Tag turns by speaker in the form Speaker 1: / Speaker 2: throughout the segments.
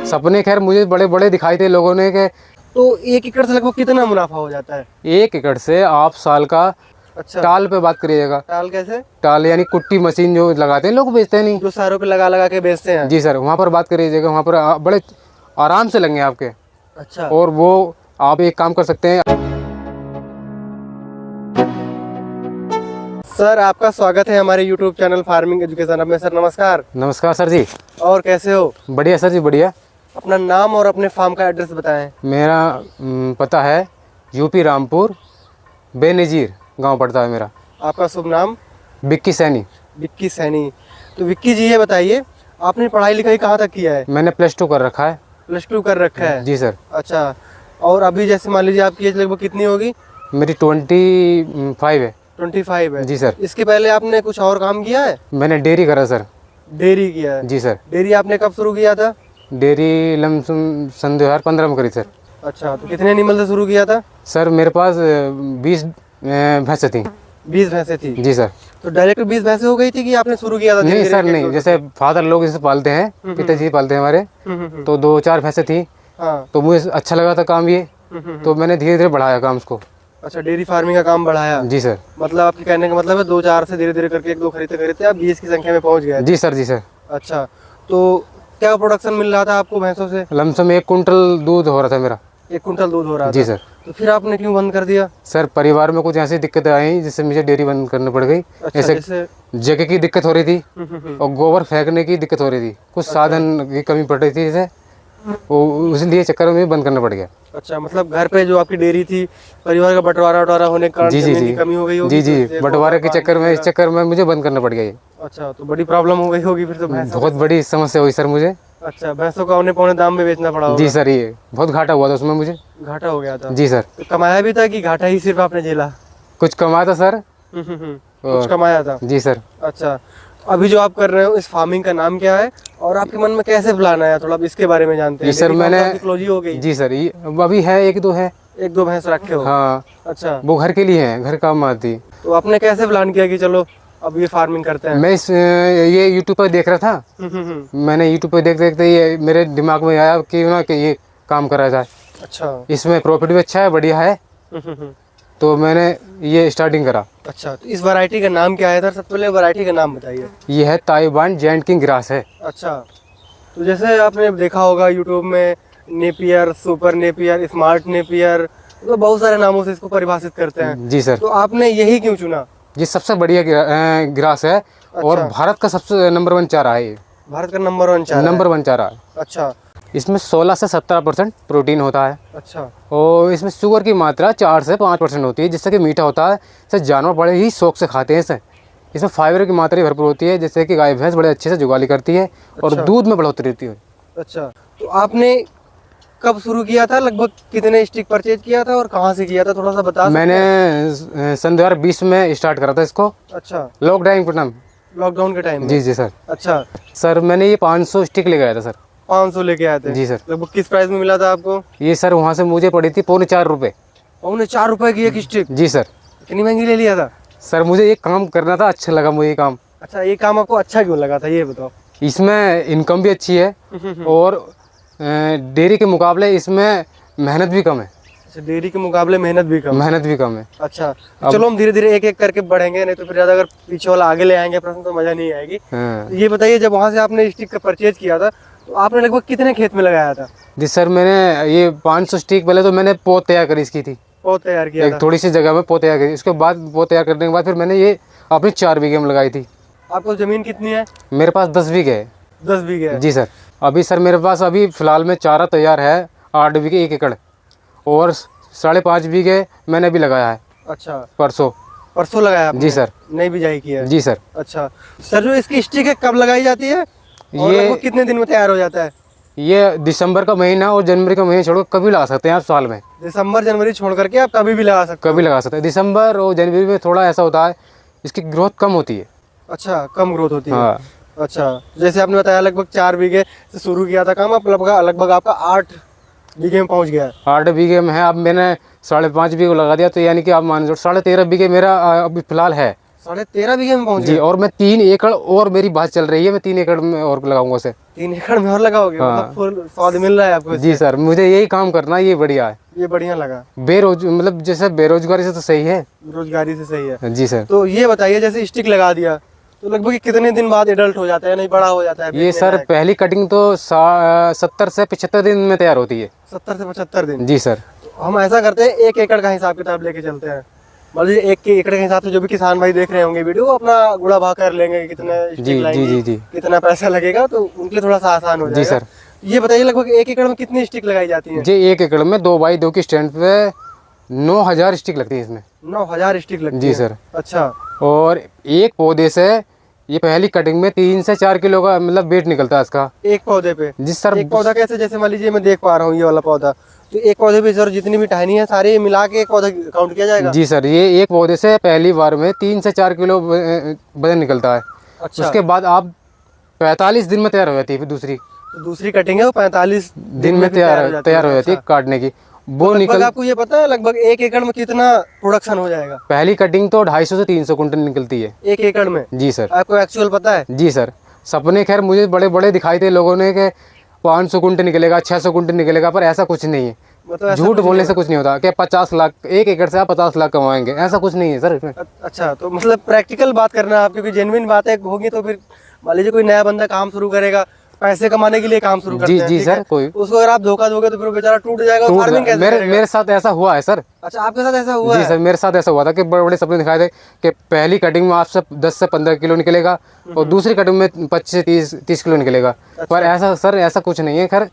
Speaker 1: सपने खैर मुझे बड़े बड़े दिखाई थे लोगों ने कि
Speaker 2: तो 1 एकड़ से लगभग कितना मुनाफा हो जाता है?
Speaker 1: 1 एकड़ से आप साल का
Speaker 2: अच्छा,
Speaker 1: टाल पे बात करिएगा।
Speaker 2: टाल कैसे?
Speaker 1: टाल यानी कुट्टी मशीन जो लगाते हैं लोग, बेचते हैं नहीं।
Speaker 2: जो सारों पे लगा लगा के बेचते हैं।
Speaker 1: जी सर, वहाँ पर बात करिएगा, वहाँ पर बड़े आराम से लगेंगे आपके।
Speaker 2: अच्छा,
Speaker 1: और वो आप एक काम कर सकते हैं।
Speaker 2: सर आपका स्वागत है हमारे YouTube चैनल फार्मिंग एजुकेशन में। सर नमस्कार।
Speaker 1: नमस्कार सर जी।
Speaker 2: और कैसे हो?
Speaker 1: बढ़िया सर जी, बढ़िया।
Speaker 2: अपना नाम और अपने फार्म का एड्रेस बताएं।
Speaker 1: मेरा पता है यूपी रामपुर, बेनजीर गांव पड़ता है मेरा।
Speaker 2: आपका शुभ नाम?
Speaker 1: विक्की सैनी।
Speaker 2: विक्की सैनी। तो विक्की जी ये बताइए, आपने पढ़ाई लिखाई कहाँ तक किया है?
Speaker 1: मैंने +2 कर रखा है।
Speaker 2: +2 कर रखा है?
Speaker 1: जी सर।
Speaker 2: अच्छा, और अभी जैसे मान लीजिए आपकी एज लगभग कितनी होगी?
Speaker 1: मेरी 25 है।
Speaker 2: 25 है?
Speaker 1: जी सर।
Speaker 2: इसके पहले आपने कुछ और काम किया है?
Speaker 1: मैंने डेयरी करा सर।
Speaker 2: डेयरी किया है?
Speaker 1: जी सर।
Speaker 2: डेयरी आपने कब शुरू किया था?
Speaker 1: डेयरी लमसम सन 2015 में करी सर।
Speaker 2: अच्छा, तो कितने एनिमल से शुरू किया था?
Speaker 1: सर मेरे पास 20 भैंसें थी।
Speaker 2: 20 भैंसें थी?
Speaker 1: जी सर।
Speaker 2: तो डायरेक्ट 20 भैंसें हो गई थी कि आपने शुरू किया था?
Speaker 1: नहीं
Speaker 2: धीरे-धीरे
Speaker 1: सर,
Speaker 2: एक-एक
Speaker 1: नहीं,
Speaker 2: दो-दो?
Speaker 1: जैसे फादर लोग इसे पालते हैं, पिताजी पालते हैं हमारे, तो 2-4 भैंसें थी।
Speaker 2: हाँ।
Speaker 1: तो मुझे अच्छा लगा था काम ये, तो मैंने धीरे धीरे बढ़ाया काम उसको।
Speaker 2: अच्छा, डेयरी फार्मिंग का काम बढ़ाया?
Speaker 1: जी सर।
Speaker 2: मतलब आपके कहने का मतलब है 2-4 से धीरे धीरे करके 1-2 खरीदते खरीदते आप 20 की संख्या में पहुंच गए?
Speaker 1: जी सर। जी सर।
Speaker 2: अच्छा, तो क्या प्रोडक्शन मिल रहा था आपको भैंसों से?
Speaker 1: लमसम 1 कुंटल दूध हो रहा था मेरा।
Speaker 2: 1 कुंटल दूध हो रहा था?
Speaker 1: जी सर।
Speaker 2: तो फिर आपने क्यों बंद कर दिया?
Speaker 1: सर परिवार में कुछ ऐसी दिक्कतें आई जिससे मुझे डेयरी बंद करनी पड़ गई।
Speaker 2: अच्छा,
Speaker 1: जैसे
Speaker 2: जैसे?
Speaker 1: जगह की दिक्कत हो रही थी और गोबर फेंकने की दिक्कत हो रही थी, कुछ साधन की कमी पड़ रही थी, जैसे वो इसलिए चक्कर में बंद करना पड़ गया।
Speaker 2: अच्छा, मतलब घर पे जो आपकी डेयरी थी, परिवार का बंटवारा होने के कारण
Speaker 1: जी जी
Speaker 2: जमीन
Speaker 1: जी।
Speaker 2: की कमी हो गई होगी?
Speaker 1: जी जी,
Speaker 2: तो इसलिए
Speaker 1: बंटवारे के
Speaker 2: गोबर
Speaker 1: चक्कर में, इस चक्कर में मुझे बंद करना पड़ गया ये।
Speaker 2: अच्छा, तो बड़ी प्रॉब्लम हो गई होगी फिर तो भैंसों?
Speaker 1: बहुत बड़ी समस्या हुई सर मुझे।
Speaker 2: अच्छा, भैंसों को औने पौने दाम में बेचना पड़ा होगा?
Speaker 1: जी सर, ये बहुत घाटा हुआ था उसमें मुझे।
Speaker 2: घाटा हो गया था?
Speaker 1: जी सर।
Speaker 2: तो कमाया भी था कि घाटा ही सिर्फ आपने झेला?
Speaker 1: कुछ कमाया था सर।
Speaker 2: कुछ कमाया था?
Speaker 1: जी सर।
Speaker 2: अच्छा, अभी जो आप कर रहे हो इस फार्मिंग का नाम क्या है और आपके मन में कैसे प्लान आया, थोड़ा अब इसके बारे में जानते हैं।
Speaker 1: जी सर, मैंने
Speaker 2: क्लोजी हो गई?
Speaker 1: जी सर, ये अभी है 1-2 है।
Speaker 2: 1-2 भैंस रखे हो?
Speaker 1: हाँ,
Speaker 2: अच्छा,
Speaker 1: वो घर के लिए है, घर काम आती।
Speaker 2: तो आपने कैसे प्लान किया कि चलो अब ये फार्मिंग करते हैं?
Speaker 1: मैं ये यूट्यूब पर देख रहा था। मैंने यूट्यूब पर देखते देखते ये मेरे दिमाग में आया कि ना कि ये काम करा जाए।
Speaker 2: अच्छा।
Speaker 1: इसमें प्रॉफिट भी अच्छा है, बढ़िया है, तो मैंने ये स्टार्टिंग करा।
Speaker 2: अच्छा, तो इस वैरायटी का नाम क्या है सर? सबसे पहले वैरायटी का नाम बताइए।
Speaker 1: ये है ताइवान जायंट किंग ग्रास है।
Speaker 2: अच्छा, तो जैसे आपने देखा होगा यूट्यूब में Napier, super Napier, smart Napier, तो बहुत सारे नामों से इसको परिभाषित करते हैं।
Speaker 1: जी सर।
Speaker 2: तो आपने यही क्यों चुना?
Speaker 1: ये सबसे बढ़िया ग्रास है और भारत का सबसे नंबर 1 चारा है ये।
Speaker 2: भारत का नंबर 1 चारा?
Speaker 1: नंबर 1 चारा है।
Speaker 2: अच्छा।
Speaker 1: इसमें 16 से 17% प्रोटीन होता है।
Speaker 2: अच्छा।
Speaker 1: और इसमें शुगर की मात्रा 4 से 5% होती है, जिससे कि मीठा होता है। इससे जानवर बड़े ही शौक से खाते हैं इसे। इसमें फाइबर की मात्रा भरपूर होती है, जिससे कि गाय भैंस बड़े अच्छे से जुगाली करती है और दूध में बढ़ोतरी होती है।
Speaker 2: अच्छा, तो आपने कब शुरू किया था, लगभग कितने स्टिक परचेज किया था और कहाँ से किया था, थोड़ा सा बता सकते हैं?
Speaker 1: मैंने सन 2020 में स्टार्ट करा था इसको।
Speaker 2: अच्छा,
Speaker 1: लॉकडाउन
Speaker 2: के टाइम में?
Speaker 1: जी जी सर।
Speaker 2: अच्छा
Speaker 1: सर, मैंने ये 500 स्टिक ले गया था सर।
Speaker 2: 500 लेके आए थे?
Speaker 1: जी सर।
Speaker 2: लगभग किस प्राइस में मिला था आपको
Speaker 1: ये सर वहाँ से मुझे पड़ी थी ₹4.25।
Speaker 2: 4.25 की एक स्टिक?
Speaker 1: जी सर।
Speaker 2: इतनी महंगी ले लिया था?
Speaker 1: सर मुझे ये काम करना था, अच्छा लगा मुझे ये काम।
Speaker 2: अच्छा, ये काम आपको अच्छा क्यों लगा था ये बताओ?
Speaker 1: इसमें इनकम भी अच्छी है और डेयरी के मुकाबले इसमें मेहनत भी कम है।
Speaker 2: अच्छा, डेयरी के मुकाबले मेहनत भी कम?
Speaker 1: मेहनत भी कम है।
Speaker 2: अच्छा, तो चलो हम धीरे धीरे एक एक करके बढ़ेंगे, नहीं तो फिर ज्यादा अगर पीछे वाला आगे ले आएंगे प्रश्न तो मजा नहीं आएगी।
Speaker 1: हाँ।
Speaker 2: तो ये बताइए, जब वहाँ से आपने स्टिक का परचेज किया था तो आपने लगभग कितने खेत में लगाया था?
Speaker 1: जी सर, मैंने ये 500 स्टिक पहले तो मैंने पौध तैयार करी इसकी थी।
Speaker 2: पौध तैयार किया था?
Speaker 1: एक थोड़ी सी जगह में पौध तैयार करी, उसके बाद पौध तैयार करने के बाद फिर मैंने ये अपनी 4 बीघे में लगाई थी।
Speaker 2: आपको जमीन कितनी है?
Speaker 1: मेरे पास 10 बीघे है।
Speaker 2: 10 बीघे है?
Speaker 1: जी सर। अभी सर मेरे पास अभी फ़िलहाल में चारा तैयार है 8 बीघे 1 एकड़, और 5.5 बीघे मैंने भी लगाया है।
Speaker 2: अच्छा,
Speaker 1: परसों
Speaker 2: लगाया आपने?
Speaker 1: जी सर।
Speaker 2: नई बिजाई की है?
Speaker 1: जी सर।
Speaker 2: अच्छा सर, जो इसकी स्टिक है कब लगाई जाती है और
Speaker 1: ये
Speaker 2: लगभग कितने दिन में तैयार हो जाता है?
Speaker 1: ये दिसंबर का महीना और जनवरी का महीना छोड़ कभी लगा सकते हैं आप साल में।
Speaker 2: दिसंबर जनवरी छोड़ करके आप कभी भी लगा सकते हो?
Speaker 1: कभी लगा सकते हैं। दिसंबर और जनवरी में थोड़ा ऐसा होता है, इसकी ग्रोथ कम होती है।
Speaker 2: अच्छा, कम ग्रोथ होती है?
Speaker 1: हाँ।
Speaker 2: अच्छा, जैसे आपने बताया लगभग 4 बीघे से शुरू किया था काम, अब लगभग आपका 8 बीघे में पहुंच गया है?
Speaker 1: 8 बीघे में है। अब मैंने 5.5 बीघे लगा दिया, तो यानी कि आप मान लो 13.5 बीघे मेरा अभी फिलहाल है।
Speaker 2: 13.5 बीघे में पहुंच
Speaker 1: जी,
Speaker 2: गए।
Speaker 1: और मैं 3 एकड़ और मेरी बात चल रही है, मैं 3 एकड़ में और लगाऊंगा उसे।
Speaker 2: 3 एकड़ में और लगाओगे?
Speaker 1: हाँ।
Speaker 2: मतलब फुल स्वाद मिल रहा है आपको
Speaker 1: जी
Speaker 2: इससे?
Speaker 1: सर, मुझे यही काम करना है, ये बढ़िया है।
Speaker 2: ये बढ़िया लगा।
Speaker 1: मतलब जैसे बेरोजगारी से तो सही है।
Speaker 2: रोजगारी से सही है।
Speaker 1: जी सर।
Speaker 2: तो ये बताइए, जैसे स्टिक लगा दिया तो लगभग ये कितने दिन बाद एडल्ट हो जाता है, नहीं बड़ा हो जाता है?
Speaker 1: ये
Speaker 2: बेचने
Speaker 1: सर
Speaker 2: लायक?
Speaker 1: पहली कटिंग तो 70 से 75 दिन में तैयार होती है।
Speaker 2: 70 से 75 दिन।
Speaker 1: जी सर।
Speaker 2: तो हम ऐसा करते हैं, 1 एकड़ का हिसाब किताब लेके चलते हैं। मान लीजिए 1 एकड़ के हिसाब से जो भी किसान भाई देख रहे होंगे वीडियो, वो अपना गुणा भाग कर लेंगे कि कितने
Speaker 1: जी
Speaker 2: स्टिक लाएंगे,
Speaker 1: जी जी जी
Speaker 2: कितना पैसा लगेगा, तो उनके लिए थोड़ा सा आसान हो
Speaker 1: जी
Speaker 2: जाएगा।
Speaker 1: सर।
Speaker 2: ये बताइए, लगभग 1 एकड़ में कितनी स्टिक लगाई जाती है?
Speaker 1: जी, 1 एकड़ में 2x2 की स्टैंड पे 9000 स्टिक लगती है इसमें।
Speaker 2: 9000 स्टिक लगती
Speaker 1: जी
Speaker 2: है?
Speaker 1: सर।
Speaker 2: अच्छा।
Speaker 1: और एक पौधे से ये पहली कटिंग में 3 से 4 किलो का मतलब वेट निकलता है इसका।
Speaker 2: एक पौधे पे?
Speaker 1: जी सर।
Speaker 2: एक पौधा कैसे? जैसे मान लीजिए मैं देख पा रहा हूँ ये वाला पौधा, तो एक पौधे पे सर जितनी भी टहनी है सारी मिला के एक पौधा काउंट किया जाएगा?
Speaker 1: जी सर, ये एक पौधे से पहली बार में 3 से 4 किलो वजन निकलता है।
Speaker 2: अच्छा।
Speaker 1: उसके बाद आप 45 दिन में तैयार हो जाती है फिर दूसरी।
Speaker 2: तो दूसरी कटिंग है वो 45
Speaker 1: दिन में तैयार हो जाती है
Speaker 2: अच्छा।
Speaker 1: काटने की। वो
Speaker 2: लगभग
Speaker 1: निकल
Speaker 2: आपको ये पता है लगभग 1 एकड़ में कितना प्रोडक्शन हो जाएगा?
Speaker 1: पहली कटिंग तो 250 से 300 कुंटल निकलती है
Speaker 2: 1 एकड़ में?
Speaker 1: जी सर।
Speaker 2: आपको एक्चुअल पता है?
Speaker 1: जी सर। सपने खैर मुझे बड़े बड़े दिखाई थे लोगों ने कि 500 कुंटल निकलेगा, 600 कुंटल निकलेगा, पर ऐसा कुछ नहीं है।
Speaker 2: मतलब ऐसा
Speaker 1: झूठ
Speaker 2: कुछ
Speaker 1: बोलने
Speaker 2: नहीं
Speaker 1: से कुछ नहीं होता कि 50 लाख 1 एकड़ से आप 50 लाख कमाएंगे, ऐसा कुछ नहीं है सर इसमें।
Speaker 2: अच्छा, तो मतलब प्रैक्टिकल बात करना आप, क्योंकि जेन्युइन बातें होगी तो फिर मान लीजिए कोई नया बंदा काम शुरू करेगा, पैसे कमाने के लिए काम शुरू करते
Speaker 1: जी
Speaker 2: हैं,
Speaker 1: जी
Speaker 2: ठीक
Speaker 1: सर।
Speaker 2: है?
Speaker 1: कोई
Speaker 2: उसको अगर आप धोखा दोगे तो फिर वो बेचारा टूट जाएगा,
Speaker 1: टूट
Speaker 2: फार्मिंग कैसे करेगा?
Speaker 1: मेरे साथ ऐसा हुआ है सर।
Speaker 2: अच्छा, आपके साथ ऐसा हुआ
Speaker 1: जी
Speaker 2: है?
Speaker 1: सर, मेरे साथ ऐसा हुआ था कि बड़े बड़े सपने दिखाए थे कि पहली कटिंग में आपसे 10 से 15 किलो निकलेगा और दूसरी कटिंग में 25 से 30 किलो निकलेगा। पर ऐसा सर ऐसा कुछ नहीं है। खैर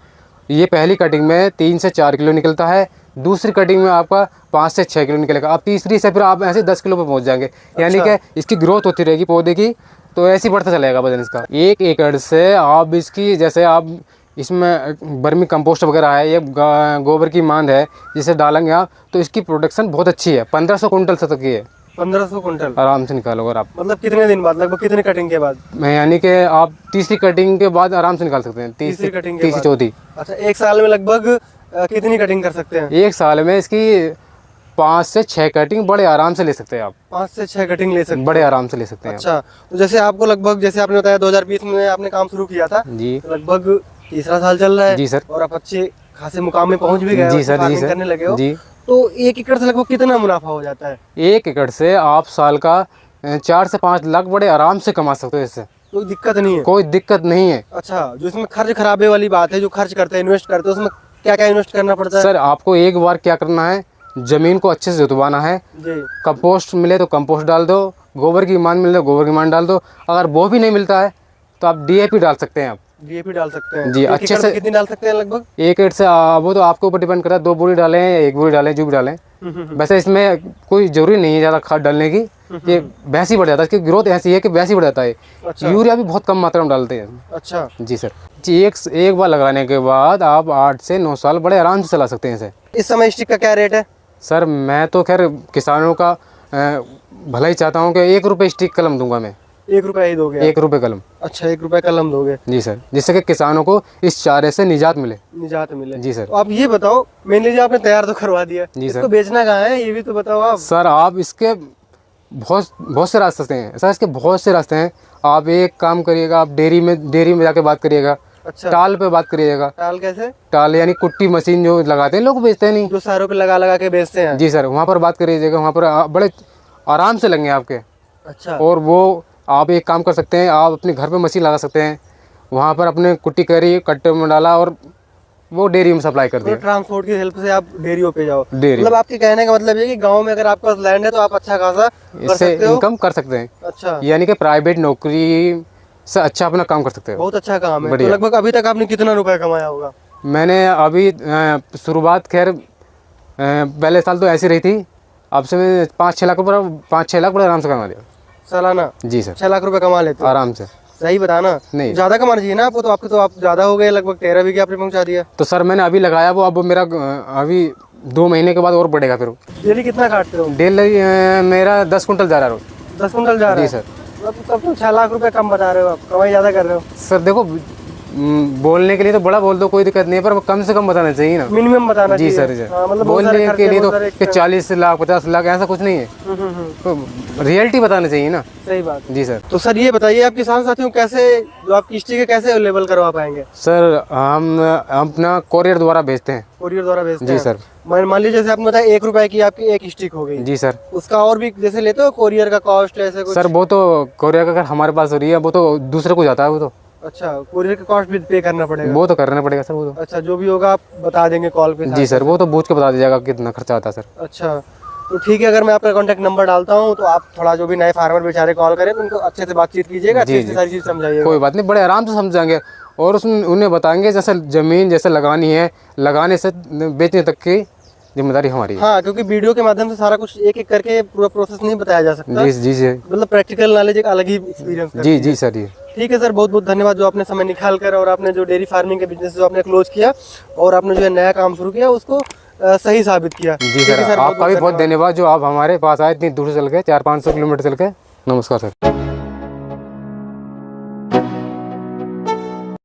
Speaker 1: ये पहली कटिंग में 3 से 4 किलो निकलता है, दूसरी कटिंग में आपका 5 से 6 किलो निकलेगा, अब तीसरी से फिर आप ऐसे 10 किलो पे पहुंच जाएंगे। यानी कि इसकी ग्रोथ होती रहेगी पौधे की, तो ऐसे ही बढ़ता चलेगा वजन इसका। 1 एकड़ से आप इसकी जैसे आप इसमें वर्मी कंपोस्ट वगैरह है, ये गोबर की मांद है, जिसे डालेंगे आप तो इसकी प्रोडक्शन बहुत अच्छी है। 1500 कुंटल से तक की है,
Speaker 2: 1500 कुंटल
Speaker 1: आराम से निकालोगे आप।
Speaker 2: मतलब कितने दिन बाद, लगभग कितने कटिंग के बाद?
Speaker 1: मैं यानी कि आप तीसरी कटिंग के बाद आराम से निकाल सकते हैं।
Speaker 2: तीसरी कटिंग के
Speaker 1: तीसरी
Speaker 2: बाद?
Speaker 1: चौथी।
Speaker 2: अच्छा, 1 साल में लगभग कितनी कटिंग कर सकते हैं?
Speaker 1: 1 साल में इसकी 5 से 6 कटिंग बड़े आराम से ले सकते हैं आप।
Speaker 2: 5 से 6 कटिंग ले सकते हैं?
Speaker 1: बड़े आराम से ले सकते हैं
Speaker 2: अच्छा, तो जैसे आपको लगभग, जैसे आपने बताया 2020 में आपने काम शुरू किया था,
Speaker 1: आप। जी
Speaker 2: तो लगभग तीसरा साल चल रहा है
Speaker 1: जी सर।
Speaker 2: और आप अच्छे खासे मुकाम में पहुंच भी गए हो,
Speaker 1: जी सर। जी
Speaker 2: फार्मिंग
Speaker 1: सर।
Speaker 2: करने लगे हो,
Speaker 1: जी।
Speaker 2: तो 1 एकड़ से लगभग कितना मुनाफा हो जाता है?
Speaker 1: 1 एकड़ से आप साल का 4 से 5 लाख बड़े आराम से कमा सकते हो इससे,
Speaker 2: कोई दिक्कत नहीं है?
Speaker 1: कोई दिक्कत नहीं है।
Speaker 2: अच्छा, जो इसमें खर्च खराबे वाली बात है, जो खर्च करते हैं, इन्वेस्ट करते हैं, उसमें क्या क्या इन्वेस्ट करना पड़ता है?
Speaker 1: सर आपको एक बार क्या करना है, जमीन को अच्छे से जुतवाना है,
Speaker 2: जी।
Speaker 1: कंपोस्ट मिले तो कंपोस्ट डाल दो, गोबर की मान मिले तो गोबर की मान डाल दो, अगर वो भी नहीं मिलता है तो आप डीएपी डाल सकते हैं आप।
Speaker 2: डीएपी डाल सकते हैं?
Speaker 1: जी,
Speaker 2: 1
Speaker 1: अच्छे
Speaker 2: एकड़
Speaker 1: से।
Speaker 2: में कितनी डाल सकते हैं लगभग?
Speaker 1: 1 एकड़ से वो तो आपके ऊपर डिपेंड करता है, 2 बोरी डालें या 1 बोरी डालें, जो भी डालें। वैसे इसमें कोई जरूरी नहीं है ज़्यादा खाद डालने की, ये वैसे ही बढ़ जाता है, इसकी ग्रोथ ऐसी है कि वैसे ही बढ़ जाता है।
Speaker 2: अच्छा।
Speaker 1: यूरिया भी बहुत कम मात्रा में डालते हैं।
Speaker 2: अच्छा।
Speaker 1: जी सर जी। एक बार लगाने के बाद आप 8 से 9 साल बड़े आराम से चला सकते हैं इसे।
Speaker 2: इस समय स्टिक का क्या रेट है?
Speaker 1: सर मैं तो खैर किसानों का भला ही चाहता हूँ कि 1 रुपये स्टिक कलम दूंगा मैं।
Speaker 2: 1 रुपया ही दोगे?
Speaker 1: 1 रुपये कलम।
Speaker 2: अच्छा, 1 रुपया कलम दोगे?
Speaker 1: जी सर, जिससे कि किसानों को इस चारे से निजात मिले।
Speaker 2: निजात मिले?
Speaker 1: जी सर।
Speaker 2: तो आप ये बताओ, मेन लीजिए आपने तैयार तो करवा दिया,
Speaker 1: जी सर।
Speaker 2: इसको बेचना कहाँ है ये भी तो बताओ आप।
Speaker 1: सर आप इसके बहुत से रास्ते हैं सर, इसके बहुत से रास्ते हैं। आप एक काम करिएगा, आप डेयरी में जाके बात करिएगा।
Speaker 2: अच्छा।
Speaker 1: टाल पे बात करिएगा।
Speaker 2: टाल कैसे?
Speaker 1: टाल यानी कुट्टी मशीन जो लगाते हैं लोग, बेचते नहीं।
Speaker 2: जो सारों पे लगा लगा के बेचते हैं?
Speaker 1: जी सर, वहाँ पर बात करिएगा, वहाँ पर बड़े आराम से लगेंगे आपके।
Speaker 2: अच्छा।
Speaker 1: और वो आप एक काम कर सकते हैं, आप अपने घर पे मशीन लगा सकते हैं, वहाँ पर अपने कुट्टी करी, कट्टे में डाला और वो डेयरी में सप्लाई कर दिया।
Speaker 2: ट्रांसपोर्ट की हेल्प से आप डेयरियों पे जाओ।
Speaker 1: डेयरी
Speaker 2: मतलब आपके कहने का मतलब ये कि गांव में अगर आपके पास लैंड है तो आप अच्छा खासा कर
Speaker 1: इससे
Speaker 2: सकते हो?
Speaker 1: इनकम कर सकते हैं।
Speaker 2: अच्छा,
Speaker 1: यानी कि प्राइवेट नौकरी से अच्छा अपना काम कर सकते हो।
Speaker 2: बहुत अच्छा काम है। तो
Speaker 1: बढ़िया।
Speaker 2: लगभग अभी तक आपने कितना रुपया कमाया होगा?
Speaker 1: मैंने अभी शुरुआत खैर पहले साल तो ऐसी रही थी, अब से मैं 5-6 लाख रुपये 5-6 लाख बड़े आराम से कमा लिया।
Speaker 2: सालाना
Speaker 1: जी सर,
Speaker 2: 6 लाख रुपए कमा लेते हो?
Speaker 1: आराम से।
Speaker 2: सही बताना,
Speaker 1: नहीं।
Speaker 2: ज्यादा कमाना चाहिए ना आपको, तो आपके तो आप ज्यादा हो गए, लगभग 13 बीघे आपने पहुंचा दिया।
Speaker 1: तो सर मैंने अभी लगाया वो, अब मेरा अभी 2 महीने के बाद और बढ़ेगा फिर।
Speaker 2: डेली कितना काटते हो?
Speaker 1: डेली मेरा 10 कुंटल जा रहा है रोज।
Speaker 2: 10 कुंटल जा रहा है?
Speaker 1: जी सर।
Speaker 2: तब तो 6 लाख रुपए कम बता रहे हो आप, कमाई ज्यादा कर रहे हो।
Speaker 1: सर देखो बोलने के लिए तो बड़ा बोल दो, कोई दिक्कत नहीं है, पर कम से कम बताना चाहिए ना।
Speaker 2: मिनिमम बताना
Speaker 1: जी
Speaker 2: चाहिए।
Speaker 1: सर जी।
Speaker 2: हाँ, मतलब बहुत सारे
Speaker 1: बोलने
Speaker 2: खर्चे,
Speaker 1: के लिए तो
Speaker 2: बहुत सारे
Speaker 1: कि 40 लाख 50 लाख ऐसा कुछ नहीं है, तो रियलिटी बताना चाहिए ना।
Speaker 2: सही बात है।
Speaker 1: जी सर।
Speaker 2: तो सर ये बताइए, आप किसान साथियों को कैसे, जो आप किस्ती के कैसे अवेलेबल करवा पाएंगे?
Speaker 1: सर हम अपना कोरियर द्वारा भेजते हैं।
Speaker 2: कोरियर द्वारा भेजते
Speaker 1: जी
Speaker 2: हैं?
Speaker 1: सर।
Speaker 2: मान लीजिए जैसे आपने बताया 1 रुपए की आपकी एक स्टिक हो गई,
Speaker 1: जी सर।
Speaker 2: उसका और भी जैसे लेते हो कोरियर का कॉस्ट ऐसे कुछ?
Speaker 1: सर वो तो कोरियर का अगर हमारे पास हो रही है वो तो दूसरे को जाता है, वो तो
Speaker 2: अच्छा, कोरियर का कॉस्ट भी पे करना पड़ेगा?
Speaker 1: वो तो करना पड़ेगा सर, वो तो।
Speaker 2: अच्छा, जो भी होगा आप बता देंगे कॉल पे?
Speaker 1: जी सर, वो तो पूछ के बता दीजिएगा कितना खर्चा आता है सर।
Speaker 2: अच्छा, तो ठीक है, अगर मैं आपका कॉन्टैक्ट नंबर डालता हूँ तो आप थोड़ा जो भी नए फार्मर बेचारे कॉल करें तो उनको अच्छे से बातचीत कीजिएगा, अच्छे से सारी चीज़ समझाइएगा।
Speaker 1: कोई बात नहीं, बड़े आराम से समझाएंगे और उसमें उन्हें बताएंगे जैसे ज़मीन जैसे लगानी है, लगाने से बेचने तक की जिम्मेदारी हमारी है।
Speaker 2: हाँ, क्योंकि वीडियो के माध्यम से सारा कुछ एक एक करके पूरा प्रोसेस नहीं बताया जा सकता।
Speaker 1: जी जी जी।
Speaker 2: मतलब प्रैक्टिकल नॉलेज एक अलग ही एक्सपीरियंस।
Speaker 1: जी जी सर जी।
Speaker 2: ठीक है सर, बहुत बहुत धन्यवाद जो आपने समय निकाल कर और आपने जो डेयरी फार्मिंग के बिजनेस जो आपने क्लोज किया और आपने जो है नया काम शुरू किया उसको सही साबित किया।
Speaker 1: जी सर, आपका भी बहुत धन्यवाद जो आप हमारे पास आए इतनी दूर से चल के 400-500 किलोमीटर चल के। नमस्कार सर।